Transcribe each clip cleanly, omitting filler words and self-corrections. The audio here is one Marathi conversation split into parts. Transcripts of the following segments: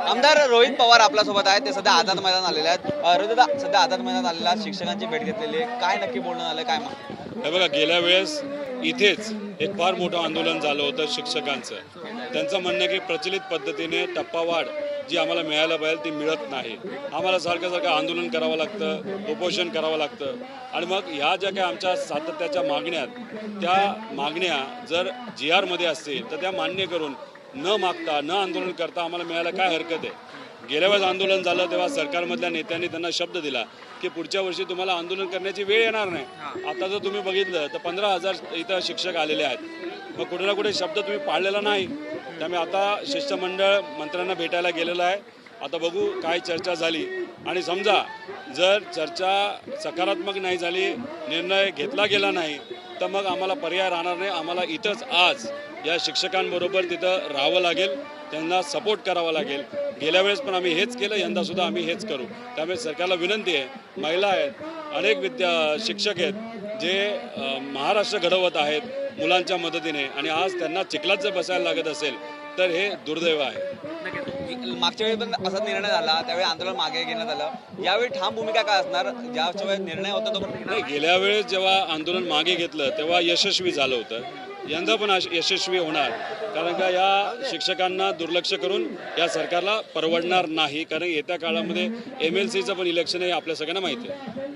आमदार रोहित पवार आपल्यासोबत आहेत. ते सध्या आझाद मैदान आलेले आहेत. रोहित दादा, सध्या आझाद मैदान आलेला शिक्षकांची भेट घेतलेली आहे. काय नक्की बोलणं झालं, काय मग? हे बघा, गेल्या वेळेस इथेच एक फार मोठं आंदोलन झालं होतं शिक्षकांचं. त्यांचं म्हणणं की प्रचलित पद्धतीने टप्पावाढ जी आम्हाला मिळायला पाहिजे ती मिळत नाही. आम्हाला सारखं आंदोलन करावं लागतं, उपोषण करावं लागतं. आणि मग ह्या ज्या काही आमच्या सातत्याच्या मागण्या त्या मागण्या जर GR मध्ये असतील तर त्या मान्य करून न मागता न आंदोलन करता आम्हाला मिळायला काय हरकत आहे. गेल्या वेळेस आंदोलन झालं तेव्हा सरकारमधल्या नेत्यांनी त्यांना शब्द दिला की पुढच्या वर्षी तुम्हाला आंदोलन करण्याची वेळ येणार नाही. आता जर तुम्ही बघितलं तर 15,000 इथं शिक्षक आलेले आहेत. मग कुठे ना कुठे शब्द तुम्ही पाळलेला नाही. त्यामुळे आता शिष्टमंडळ मंत्र्यांना भेटायला गेलेलं आहे. आता बघू काय चर्चा झाली आणि समजा जर चर्चा सकारात्मक नाही झाली, निर्णय घेतला गेला नाही तर मग आम्हाला पर्याय राहणार नाही. आम्हाला इथंच आज या शिक्षकांबरोबर तिथं राहावं लागेल, त्यांना सपोर्ट करावा लागेल. गेल्या वेळेस पण आम्ही हेच केलं, यंदासुद्धा आम्ही हेच करू. त्यामुळे सरकारला विनंती आहे, महिला आहेत, अनेक शिक्षक आहेत जे महाराष्ट्र घडवत आहेत मुलांच्या मदतीने आणि आज त्यांना चिखलात जर बसायला लागत असेल तर हे दुर्दैव आहे. मागच्या वेळी पण असा निर्णय झाला, त्यावेळी आंदोलन मागे घेण्यात आलं. यावेळी ठाम भूमिका काय असणार? ज्याच्या वेळेस निर्णय होता तो नाही, गेल्या वेळेस जेव्हा आंदोलन मागे घेतलं तेव्हा यशस्वी झालं होतं. यंदा पण यशस्वी होणार, कारण का या शिक्षकांना दुर्लक्ष करून या सरकारला परवडणार नाही. कारण येत्या काळामध्ये MLCचं पण इलेक्शन आहे, आपल्या सगळ्यांना माहिती आहे.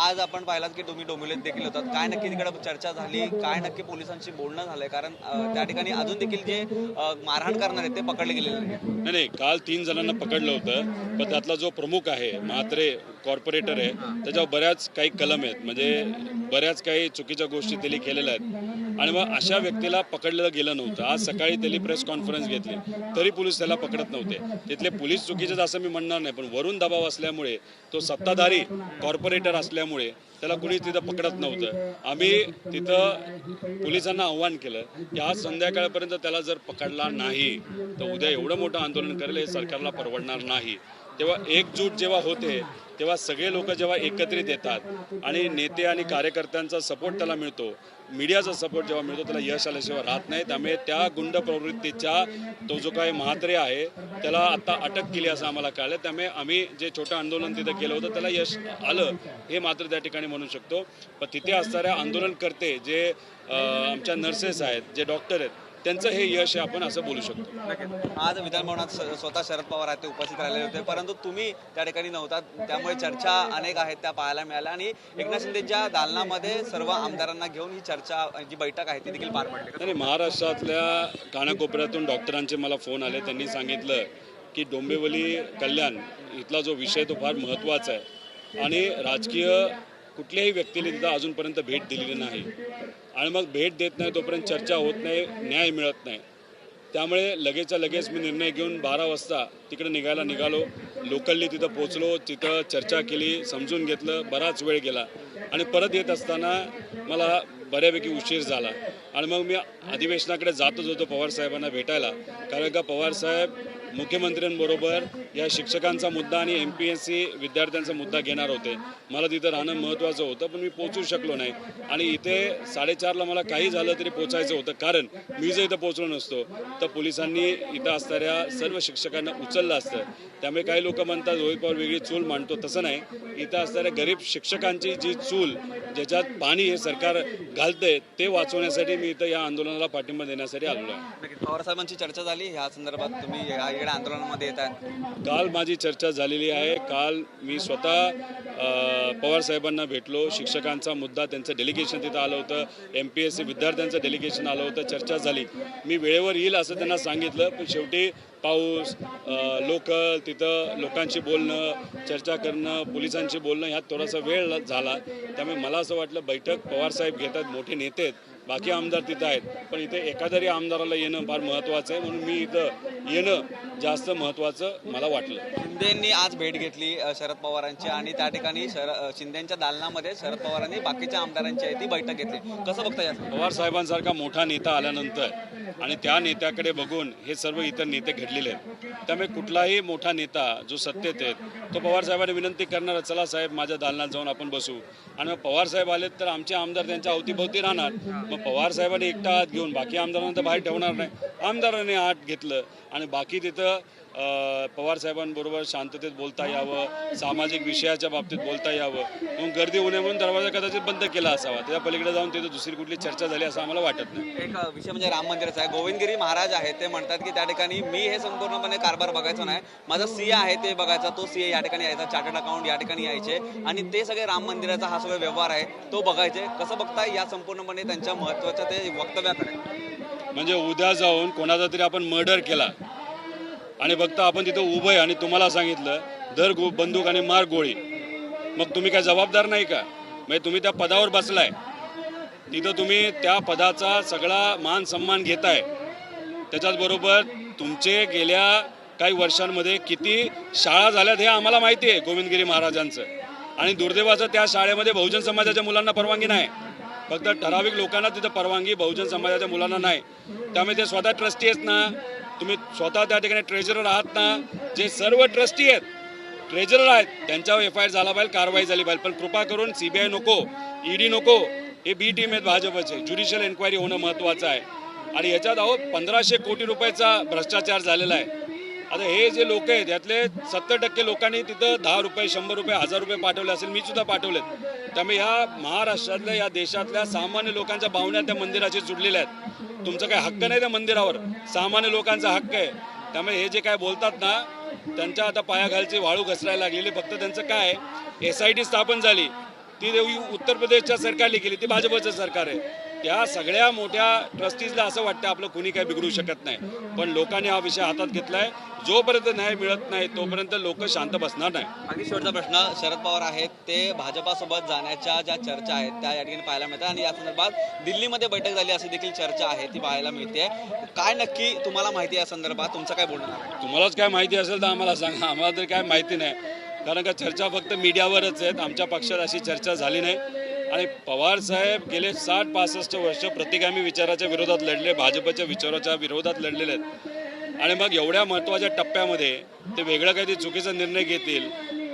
आज आपण पाहिलात की तुम्ही डोंबिवलीत देखील होतात. काय नक्की तिकडे चर्चा झाली, काय नक्की पोलिसांशी बोलणं झालंय? कारण त्या ठिकाणी अजून देखील जे मारहाण करणार आहेत ते पकडले गेलेले नाही. नाही, काल 3 जणांना पकडलं होतं, पण त्यातला जो प्रमुख आहे म्हात्रे कॉर्पोरेटर आहे त्याच्यावर बऱ्याच काही कलम आहेत, म्हणजे बऱ्याच काही चुकीच्या गोष्टी त्यांनी केलेल्या आहेत. आणि मग अशा व्यक्तीला पकडलं गेलं नव्हतं. आज सकाळी त्यांनी प्रेस कॉन्फरन्स घेतली तरी पोलीस त्याला पकडत नव्हते. तिथले पोलीस चुकीचे असं मी म्हणणार नाही, पण वरून दबाव असल्यामुळे तो सत्ताधारी कॉर्पोरेटर असल्यामुळे त्याला कुणीच तिथं पकडत नव्हतं. आम्ही तिथं पोलिसांना आव्हान केलं की आज संध्याकाळपर्यंत त्याला जर पकडला नाही तर उद्या एवढं मोठं आंदोलन करेल, हे सरकारला परवडणार नाही. तेव्हा एकजूट जेव्हा होते तेव्हा सगळे लोक जेव्हा एकत्रित येतात आणि नेते आणि कार्यकर्त्यांचा सपोर्ट त्याला मिळतो, मीडियाचा सपोर्ट जेव्हा मिळतो, त्याला यश आल्याशिवाय राहत नाही. त्यामुळे त्या गुंड प्रवृत्तीच्या तो जो काही म्हात्रे आहे त्याला आता अटक केली असं आम्हाला कळलं. त्यामुळे आम्ही जे छोटं आंदोलन तिथं केलं होतं त्याला यश आलं हे मात्र त्या ठिकाणी म्हणू शकतो. पण तिथे असणाऱ्या आंदोलनकर्ते जे आमच्या नर्सेस आहेत, जे डॉक्टर आहेत, त्यांचं हे यश आहे आपण असं बोलू शकतो. आज विधानभवनात स्वतः शरद पवार आहेत ते उपस्थित राहिलेले होते, परंतु तुम्ही त्या ठिकाणी नव्हतात. त्यामुळे चर्चा अनेक आहेत त्या पाहायला मिळाल्या आणि एकनाथ शिंदेच्या दालनामध्ये सर्व आमदारांना घेऊन ही चर्चा, जी बैठक आहे ती देखील पार पडली. आणि महाराष्ट्रातल्या कानाकोपऱ्यातून डॉक्टरांचे मला फोन आले. त्यांनी सांगितलं की डोंबिवली कल्याण इथला जो विषय तो फार महत्त्वाचा आहे आणि राजकीय कुठल्याही व्यक्तीने तिथं अजूनपर्यंत भेट दिलेली नाही आणि मग भेट देत नाही तोपर्यंत चर्चा होत नाही, न्याय मिळत नाही. त्यामुळे लगेचच्या लगेच मी निर्णय घेऊन 12 वाजता तिकडे निघालो. लोकलली तिथं पोचलो, तिथं चर्चा केली, समजून घेतलं. बराच वेळ गेला आणि परत येत असताना मला बऱ्यापैकी उशीर झाला आणि मग मी अधिवेशनाकडे जातच होतो पवार साहेबांना भेटायला. कारण का पवारसाहेब मुख्यमंत्र्यांबरोबर या शिक्षकांचा मुद्दा आणि MPSC विद्यार्थ्यांचा मुद्दा घेणार होते. मला तिथं राहणं महत्त्वाचं होतं, पण मी पोचू शकलो नाही आणि इथे 4:30ला मला काही झालं तरी पोचायचं होतं. कारण मी जर इथं पोचलो नसतो तर पोलिसांनी इथं असणाऱ्या सर्व शिक्षकांना उचललं असतं. त्यामुळे काही लोक म्हणतात रोहित पवार वेगळी चूल मांडतो, तसं नाही. इथं असणाऱ्या गरीब शिक्षकांची जी चूल ज्याच्यात पाणी हे सरकार घालतंय ते वाचवण्यासाठी मी इथं या आंदोलनाला पाठिंबा देण्यासाठी आलेलो आहे. पवार साहेबांची चर्चा झाली ह्या संदर्भात, तुम्ही इकडे आंदोलनामध्ये येत आहे? काल माझी चर्चा झालेली आहे. काल मी स्वतः पवार साहेबांना भेटलो. शिक्षकांचा मुद्दा, त्यांचं डेलिगेशन तिथं आलं होतं, MPSC विद्यार्थ्यांचं डेलिगेशन आलं होतं, चर्चा झाली. मी वेळेवर येईल असं त्यांना सांगितलं, पण शेवटी पाऊस, लोकल, तिथं लोकांशी बोलणं, चर्चा करणं, पोलिसांशी बोलणं ह्यात थोडासा वेळ झाला. त्यामुळे मला असं वाटलं बैठक पवारसाहेब घेतात, मोठे नेते आहेत, बाकी आमदार तिथं आहेत, पण इथे एखाद्या आमदाराला येणं फार महत्त्वाचं आहे. म्हणून मी इथं येणं जास्त महत्त्वाचं मला वाटलं. शिंदेंनी आज भेट घेतली शरद पवारांची आणि त्या ठिकाणी शिंदेच्या दालनामध्ये शरद पवारांनी बाकीच्या आमदारांची आहे ती बैठक घेतली. कसं बघता या? पवार साहेबांसारखा मोठा नेता आल्यानंतर आणि त्या नेत्याकडे बघून हे सर्व इतर नेते घडलेले आहेत. त्यामुळे कुठलाही मोठा नेता जो सत्तेत आहेत तो पवार साहेबांनी विनंती करणार, चला साहेब माझ्या दालनात जाऊन आपण बसू. आणि मग पवार साहेब आलेत तर आमचे आमदार त्यांच्या अवतीभोवती राहणार. मग पवार साहेबांनी एकटा हात घेऊन बाकी आमदारांना तर बाहेर ठेवणार नाही. आमदारांनी हात घेतलं आणि बाकी तिथं पवार साहेबांबरोबर शांततेत बोलता यावं, सामाजिक विषयाच्या बाबतीत बोलता यावं, म्हणून गर्दी होऊ नये म्हणून दरवाजा कदाचित बंद केला असावा. त्या पलीकडे जाऊन तिथं दुसरी कुठली चर्चा झाली असं आम्हाला वाटत नाही. एक विषय म्हणजे राम मंदिराचा आहे. गोविंदगिरी महाराज आहेत ते म्हणतात की त्या ठिकाणी मी हे संपूर्णपणे कारभार बघायचा नाही, माझा सीए आहे ते बघायचा, तो सीए या ठिकाणी यायचा, चार्टर्ड अकाउंट या ठिकाणी यायचे आणि ते सगळे राम मंदिराचा हा सगळा व्यवहार आहे तो बघायचे. कसं बघताय या संपूर्णपणे त्यांच्या महत्त्वाच्या ते वक्तव्याकडे? म्हणजे उद्या जाऊन कोणाचा तरी आपण मर्डर केला आणि फक्त आपण तिथं उभं आहे आणि तुम्हाला सांगितलं धर बंदूक आणि मार गोळी, मग तुम्ही काय जबाबदार नाही का? म्हणजे तुम्ही त्या पदावर बसलाय, तिथं तुम्ही त्या पदाचा सगळा मान सन्मान घेताय. त्याच्याचबरोबर तुमचे गेल्या काही वर्षांमध्ये किती शाळा झाल्यात हे आम्हाला माहिती आहे गोविंदगिरी महाराजांचं, आणि दुर्दैवाचं त्या शाळेमध्ये बहुजन समाजाच्या मुलांना परवानगी नाही, फक्त ठराविक लोकांना तिथं परवानगी, बहुजन समाजाच्या मुलांना नाही. त्यामुळे ते स्वतः ट्रस्टी आहेत ना, तुम्ही स्वतः त्या ठिकाणी ट्रेजरर आहात ना, जे सर्व ट्रस्टी आहेत, ट्रेजरर आहेत, त्यांच्यावर FIR झाला पाहिजे, कारवाई झाली पाहिजे. पण कृपा करून CBI नको, ED नको, हे बी टीम आहेत भाजपचे. ज्युडिशियल एन्क्वायरी होणं महत्त्वाचं आहे. आणि याच्यात 1500 कोटी रुपयाचा भ्रष्टाचार झालेला आहे. आता हे जे लोक आहेत यातले 70% लोकांनी तिथं 10 रुपये, 100 रुपये, 1000 रुपये पाठवले असेल, मी सुद्धा पाठवलेत. त्यामुळे या महाराष्ट्रातल्या, या देशातल्या सामान्य लोकांच्या भावना त्या मंदिराशी जुडलेल्या आहेत. तुमचा काही हक्क नाही त्या मंदिरावर, सामान्य लोकांचा हक्क आहे. त्यामुळे हे जे काय बोलतात ना, त्यांच्या आता पायाखालची वाळू घसरायला लागलेली. फक्त त्यांचं काय, SIT स्थापन झाली, ती उत्तर प्रदेशच्या सरकारने केली, ती भाजपचं सरकार आहे. त्या सगळ्या मोठ्या ट्रस्टीजला असं वाटतं आपलं कुणी काय बिघडू शकत नाही. पण लोकांनी हा विषय हातात घेतलाय. जोपर्यंत न्याय मिळत नाही तोपर्यंत लोक शांत बसणार नाही. अगदी शेवटचा प्रश्न, शरद पवार आहेत ते भाजपासोबत जाण्याच्या ज्या चर्चा आहेत त्या या ठिकाणी पाहायला मिळतात आणि या संदर्भात दिल्लीमध्ये बैठक झाली अशी देखील चर्चा आहे ती पाहायला मिळते. काय नक्की तुम्हाला माहिती आहे या संदर्भात, तुमचं काय बोलणं आहे? तुम्हालाच काय माहिती असेल तर आम्हाला सांगा, आम्हाला तर काय माहिती नाही. कारण का चर्चा फक्त मीडियावरच आहेत, आमच्या पक्षात अशी चर्चा झाली नाही. आणि पवार साहेब गेले 60-65 वर्ष प्रतिगामी विचाराच्या विरोधात लढले, भाजपच्या विचाराच्या विरोधात लढलेले आहेत. आणि मग एवढ्या महत्त्वाच्या टप्प्यामध्ये ते वेगळं काही चुकीचा निर्णय घेतील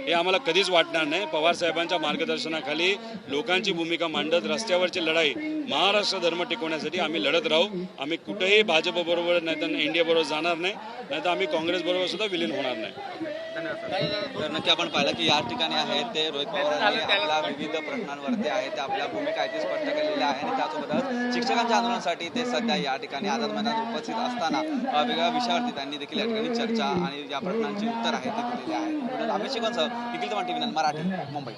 हे आम्हाला कधीच वाटणार नाही. पवार साहेबांच्या मार्गदर्शनाखाली लोकांची भूमिका मांडत रस्त्यावरची लढाई, महाराष्ट्र धर्म टिकवण्यासाठी आम्ही लढत राहू. आम्ही कुठेही भाजपबरोबर नाही तर इंडिया बरोबर जाणार नाही, नाही तर आम्ही काँग्रेसबरोबर सुद्धा विलीन होणार नाही. तर नक्की आपण पाहिलं की या ठिकाणी आहेत ते रोहित पवारांनी आपल्या विविध प्रश्नांवरती आहेत ते आपल्या भूमिका आहे ती स्पष्ट केलेल्या आहे. आणि त्यासोबतच शिक्षकांच्या आंदोलनासाठी ते सध्या या ठिकाणी आझाद मैदानात उपस्थित असताना वेगवेगळ्या विषयावरती त्यांनी देखील या ठिकाणी चर्चा आणि या प्रश्नांची उत्तर आहे ती दिलेली आहे. अभिषेकांसह निखिल चव्हाण, TV9 मराठी, मुंबई.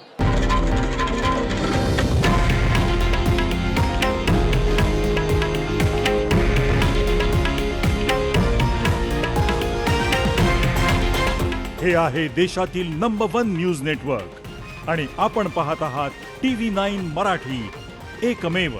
हे आहे देशातील नंबर 1 न्यूज नेटवर्क आणि आपण पाहत आहात TV9 मराठी, एकमेव.